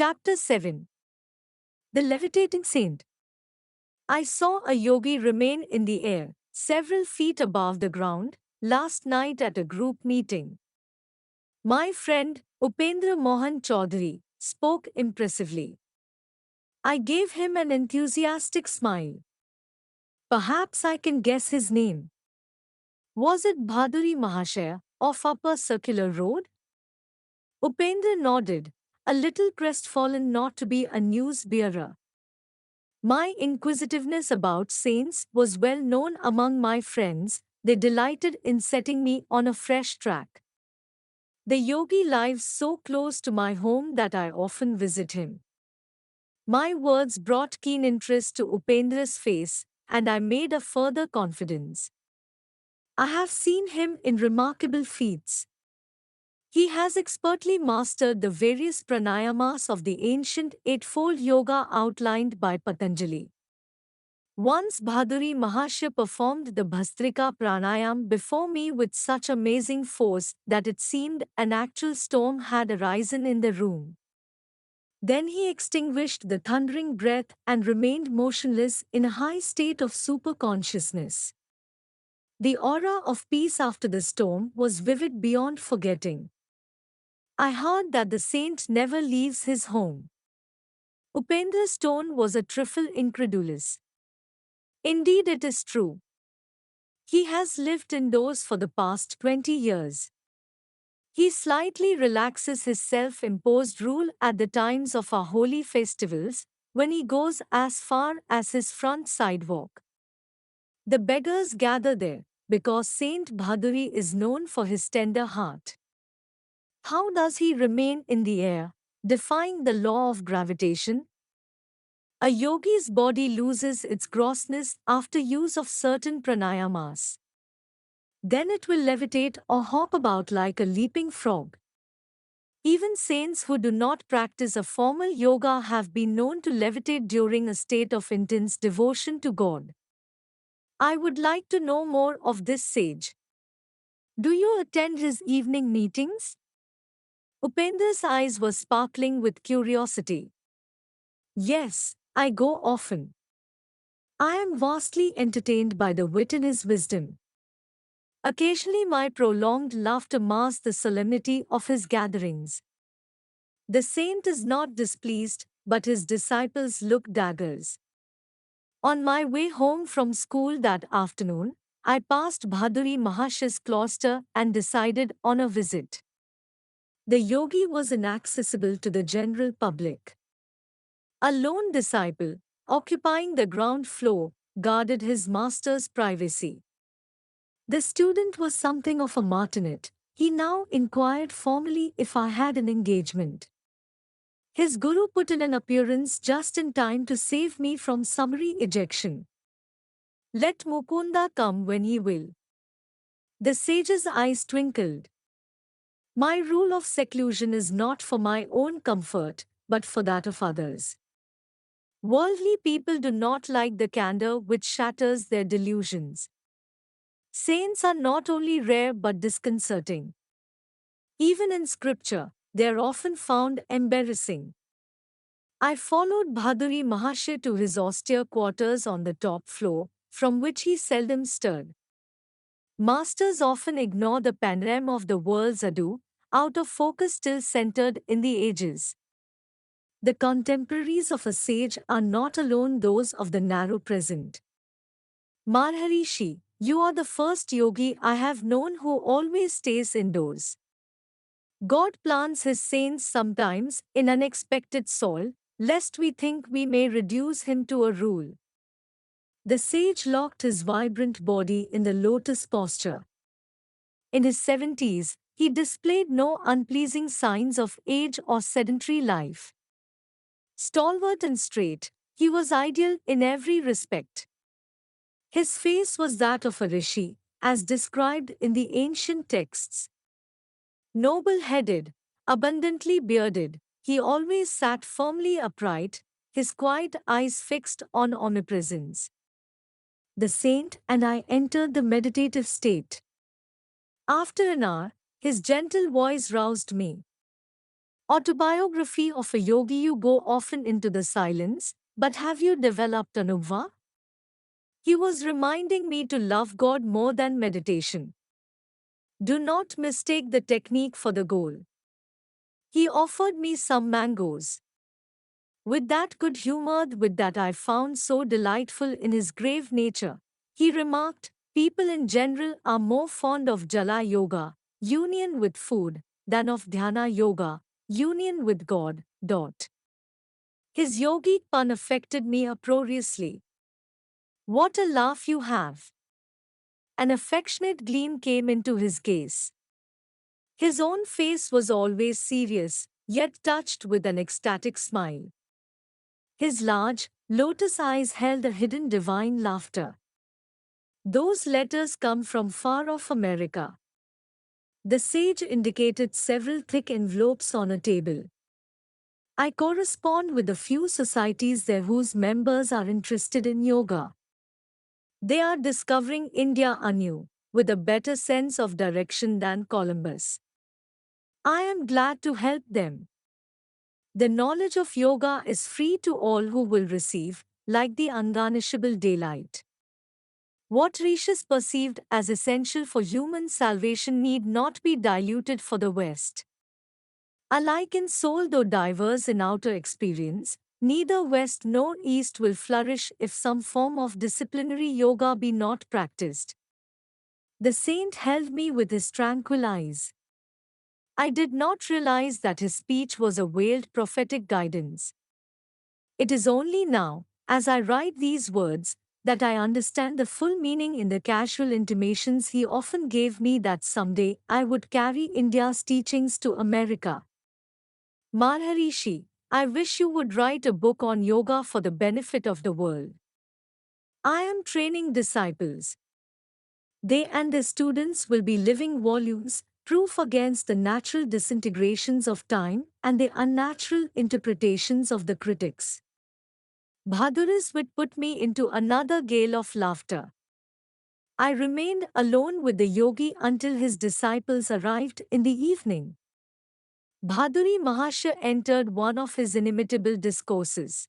Chapter 7. The Levitating Saint. I saw a yogi remain in the air, several feet above the ground, last night at a group meeting. My friend, Upendra Mohan Chaudhary, spoke impressively. I gave him an enthusiastic smile. Perhaps I can guess his name. Was it Bhaduri Mahashaya, of Upper Circular Road? Upendra nodded, a little crestfallen not to be a news bearer. My inquisitiveness about saints was well known among my friends, they delighted in setting me on a fresh track. The yogi lives so close to my home that I often visit him. My words brought keen interest to Upendra's face, and I made a further confidence. I have seen him in remarkable feats. He has expertly mastered the various pranayamas of the ancient eightfold yoga outlined by Patanjali. Once Bhaduri Mahashya performed the Bhastrika Pranayam before me with such amazing force that it seemed an actual storm had arisen in the room. Then he extinguished the thundering breath and remained motionless in a high state of superconsciousness. The aura of peace after the storm was vivid beyond forgetting. I heard that the saint never leaves his home. Upendra's tone was a trifle incredulous. Indeed, it is true. He has lived indoors for the past 20 years. He slightly relaxes his self-imposed rule at the times of our holy festivals, when he goes as far as his front sidewalk. The beggars gather there, because Saint Bhaduri is known for his tender heart. How does he remain in the air, defying the law of gravitation? A yogi's body loses its grossness after use of certain pranayamas. Then it will levitate or hop about like a leaping frog. Even saints who do not practice a formal yoga have been known to levitate during a state of intense devotion to God. I would like to know more of this sage. Do you attend his evening meetings? Upendra's eyes were sparkling with curiosity. Yes, I go often. I am vastly entertained by the wit in his wisdom. Occasionally my prolonged laughter mars the solemnity of his gatherings. The saint is not displeased, but his disciples look daggers. On my way home from school that afternoon, I passed Bhaduri Mahashya's cloister and decided on a visit. The yogi was inaccessible to the general public. A lone disciple, occupying the ground floor, guarded his master's privacy. The student was something of a martinet. He now inquired formally if I had an engagement. His guru put in an appearance just in time to save me from summary ejection. Let Mukunda come when he will. The sage's eyes twinkled. My rule of seclusion is not for my own comfort, but for that of others. Worldly people do not like the candor which shatters their delusions. Saints are not only rare but disconcerting. Even in scripture, they are often found embarrassing. I followed Bhaduri Mahashya to his austere quarters on the top floor, from which he seldom stirred. Masters often ignore the panorama of the world's ado, out of focus still centered in the ages. The contemporaries of a sage are not alone those of the narrow present. Maharishi, you are the first yogi I have known who always stays indoors. God plants his saints sometimes in unexpected soil, lest we think we may reduce him to a rule. The sage locked his vibrant body in the lotus posture. In his 70s, he displayed no unpleasing signs of age or sedentary life. Stalwart and straight, he was ideal in every respect. His face was that of a rishi, as described in the ancient texts. Noble-headed, abundantly bearded, he always sat firmly upright, his quiet eyes fixed on omnipresence. The saint and I entered the meditative state. After an hour, his gentle voice roused me. Autobiography of a yogi. You go often into the silence, but have you developed anubhava? He was reminding me to love God more than meditation. Do not mistake the technique for the goal. He offered me some mangoes. With that good humored with that I found so delightful in his grave nature. He remarked, people in general are more fond of jala yoga, union with food, than of dhyana yoga, union with God. His yogic pun affected me uproariously. What a laugh you have! An affectionate gleam came into his gaze. His own face was always serious, yet touched with an ecstatic smile. His large, lotus eyes held a hidden divine laughter. Those letters come from far off America. The sage indicated several thick envelopes on a table. I correspond with a few societies there whose members are interested in yoga. They are discovering India anew, with a better sense of direction than Columbus. I am glad to help them. The knowledge of yoga is free to all who will receive, like the ungarnishable daylight. What Rishis perceived as essential for human salvation need not be diluted for the West. Alike in soul though diverse in outer experience, neither West nor East will flourish if some form of disciplinary yoga be not practiced. The saint held me with his tranquil eyes. I did not realize that his speech was a veiled prophetic guidance. It is only now, as I write these words, that I understand the full meaning in the casual intimations he often gave me that someday I would carry India's teachings to America. Maharishi, I wish you would write a book on yoga for the benefit of the world. I am training disciples. They and their students will be living volumes, proof against the natural disintegrations of time and the unnatural interpretations of the critics. Bhaduri's wit put me into another gale of laughter. I remained alone with the yogi until his disciples arrived in the evening. Bhaduri Mahasya entered one of his inimitable discourses.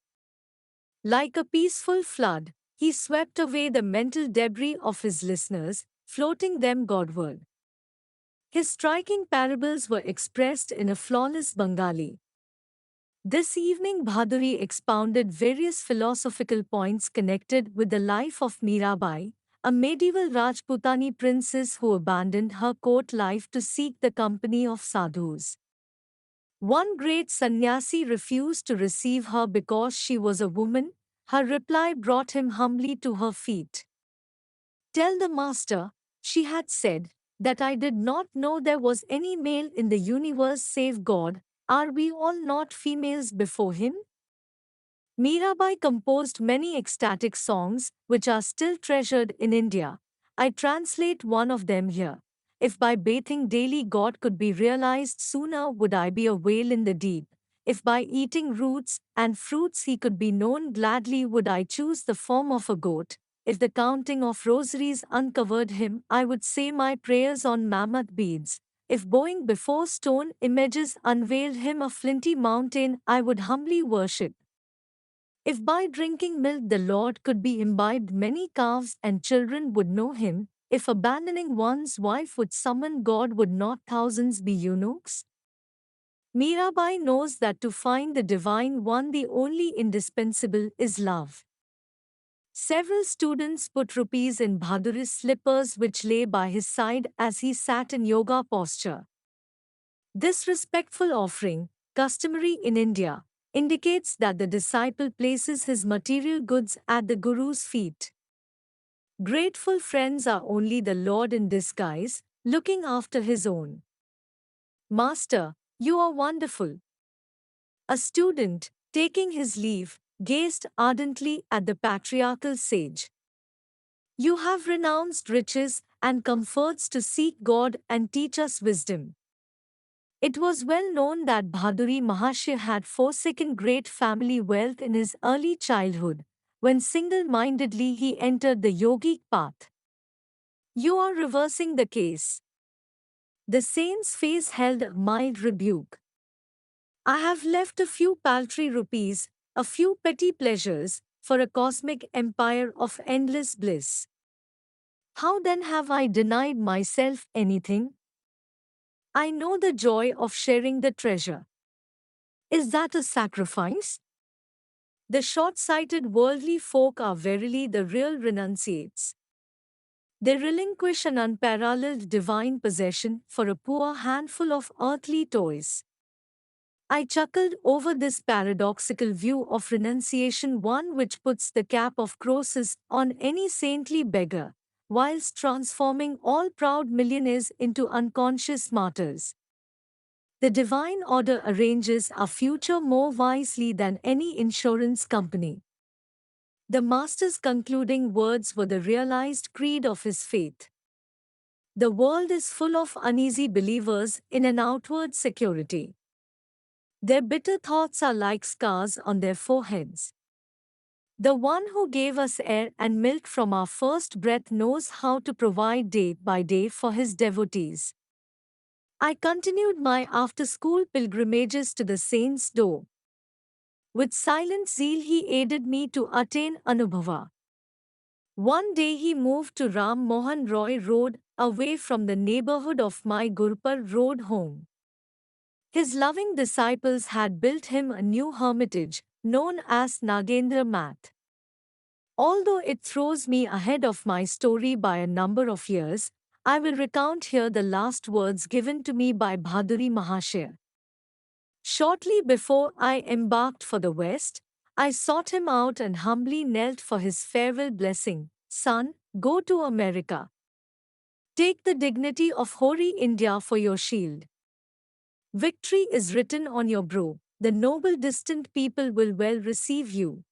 Like a peaceful flood, he swept away the mental debris of his listeners, floating them Godward. His striking parables were expressed in a flawless Bengali. This evening Bhaduri expounded various philosophical points connected with the life of Mirabai, a medieval Rajputani princess who abandoned her court life to seek the company of sadhus. One great sannyasi refused to receive her because she was a woman. Her reply brought him humbly to her feet. Tell the master, she had said, that I did not know there was any male in the universe save God. Are we all not females before him? Mirabai composed many ecstatic songs, which are still treasured in India. I translate one of them here. If by bathing daily God could be realized sooner, would I be a whale in the deep? If by eating roots and fruits he could be known gladly, would I choose the form of a goat? If the counting of rosaries uncovered him, I would say my prayers on mammoth beads. If bowing before stone images unveiled him a flinty mountain, I would humbly worship. If by drinking milk the Lord could be imbibed, many calves and children would know him. If abandoning one's wife would summon God, would not thousands be eunuchs? Mirabai knows that to find the Divine One, the only indispensable is love. Several students put rupees in Bhaduri's slippers which lay by his side as he sat in yoga posture. This respectful offering, customary in India, indicates that the disciple places his material goods at the Guru's feet. Grateful friends are only the Lord in disguise, looking after his own. Master, you are wonderful. A student, taking his leave, gazed ardently at the patriarchal sage. You have renounced riches and comforts to seek God and teach us wisdom. It was well known that Bhaduri Mahasya had forsaken great family wealth in his early childhood, when single-mindedly he entered the yogic path. You are reversing the case. The saint's face held a mild rebuke. I have left a few paltry rupees, a few petty pleasures, for a cosmic empire of endless bliss. How then have I denied myself anything? I know the joy of sharing the treasure. Is that a sacrifice? The short sighted worldly folk are verily the real renunciates. They relinquish an unparalleled divine possession for a poor handful of earthly toys. I chuckled over this paradoxical view of renunciation, one which puts the cap of Croesus on any saintly beggar, whilst transforming all proud millionaires into unconscious martyrs. The divine order arranges our future more wisely than any insurance company. The Master's concluding words were the realized creed of his faith. The world is full of uneasy believers in an outward security. Their bitter thoughts are like scars on their foreheads. The one who gave us air and milk from our first breath knows how to provide day by day for his devotees. I continued my after-school pilgrimages to the saint's door. With silent zeal he aided me to attain Anubhava. One day he moved to Ram Mohan Roy Road, away from the neighborhood of my Gurpur Road home. His loving disciples had built him a new hermitage, known as Nagendra Math. Although it throws me ahead of my story by a number of years, I will recount here the last words given to me by Bhaduri Mahashaya. Shortly before I embarked for the West, I sought him out and humbly knelt for his farewell blessing. Son, go to America. Take the dignity of Hoary India for your shield. Victory is written on your brow. The noble distant people will well receive you.